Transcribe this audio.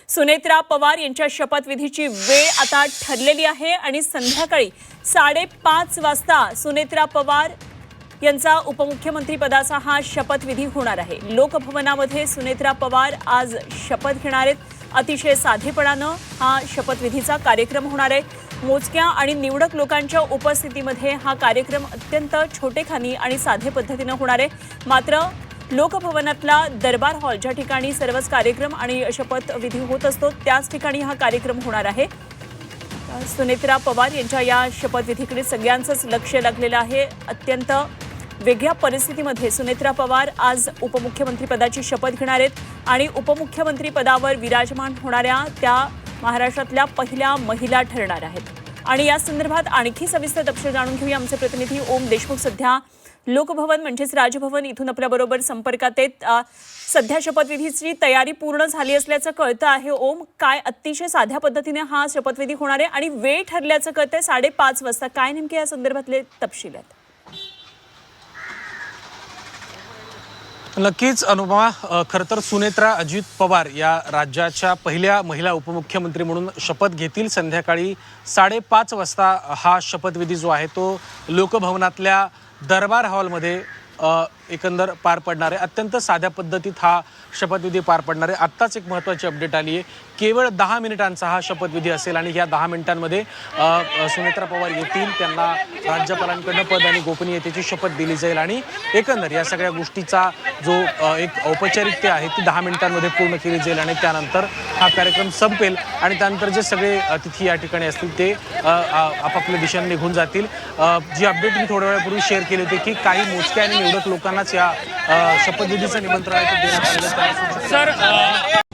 सुनेत्रा पवार यांच्या शपथविधीची वेळ आता ठरलेली आहे आणि संध्याकाळी 5:30 वाजता सुनेत्रा पवार यांचा उपमुख्यमंत्री पदाचा हा शपथविधी होणार आहे। लोकभवनामध्ये सुनेत्रा पवार आज शपथ घेणार आहेत। अतिशय साधेपणानं हा शपथविधीचा कार्यक्रम होणार आहे। मोजक्या आणि निवडक लोकांच्या उपस्थितीमध्ये हा कार्यक्रम अत्यंत छोटेखानी आणि साधे पद्धतीने होणार आहे। मात्र लोकभवनातला दरबार हॉल ज्या ठिकाणी सर्वच कार्यक्रम आणि शपथविधी होत असतो त्याच ठिकाणी हा कार्यक्रम होणार आहे। सुनेत्रा पवार यांच्या या शपथविधीकडे सगळ्यांचंच लक्ष लागलेलं आहे। अत्यंत वेगळ्या परिस्थितीमध्ये सुनेत्रा पवार आज उपमुख्यमंत्री पदाची शपथ घेणार आहेत आणि उपमुख्यमंत्री पदावर विराजमान होणाऱ्या त्या महाराष्ट्रातल्या पहिल्या महिला ठरणार आहेत। आणि या संदर्भात आणखी सविस्तर तपशील जाणून घेऊया। आमचे प्रतिनिधी ओम देशमुख सध्या लोकभवन म्हणजेच राजभवन इथून आपल्याबरोबर संपर्कात आहेत। सध्या शपथविधीची तयारी पूर्ण झाली असल्याचं कळतं आहे। ओम, काय अतिशय साध्या पद्धतीने हा शपथविधी होणार आहे आणि वेळ ठरल्याचं कळतंय 5:30 वाजता, काय नेमके या संदर्भातले तपशील आहेत? नक्कीच अनुपमा, खरं तर सुनेत्रा अजित पवार या राज्याच्या पहिल्या महिला उपमुख्यमंत्री म्हणून शपथ घेतील। संध्याकाळी 5:30 वाजता हा शपथविधी जो आहे तो लोकभवनातल्या दरबार हॉलमध्ये एकंदर पार पडणार आहे। अत्यंत साध्या पद्धतीत हा शपथविधी पार पडणार आहे। आत्ताच एक महत्त्वाची अपडेट आली आहे, केवळ 10 मिनिटांचा हा शपथविधी असेल आणि या 10 मिनिटांमध्ये सुनेत्रा पवार येतील, त्यांना राज्यपालांकडून पद आणि गोपनीयतेची शपथ दिली जाईल आणि एकंदर या सगळ्या गोष्टीचा जो एक औपचारिकता आहे ती 10 मिनिटांमध्ये पूर्ण केली जाईल आणि त्यानंतर हा कार्यक्रम संपेल आणि त्यानंतर जे सगळे अतिथी या ठिकाणी असतील ते आपापल्या दिशेने निघून जातील। जी अपडेट मी थोड्या वेळापूर्वी शेअर केली होती की काही मोजक्या आणि निवडक लोकांनाच या शपथविधीचं निमंत्रण आहे ते देण्यात आलेलं आहे।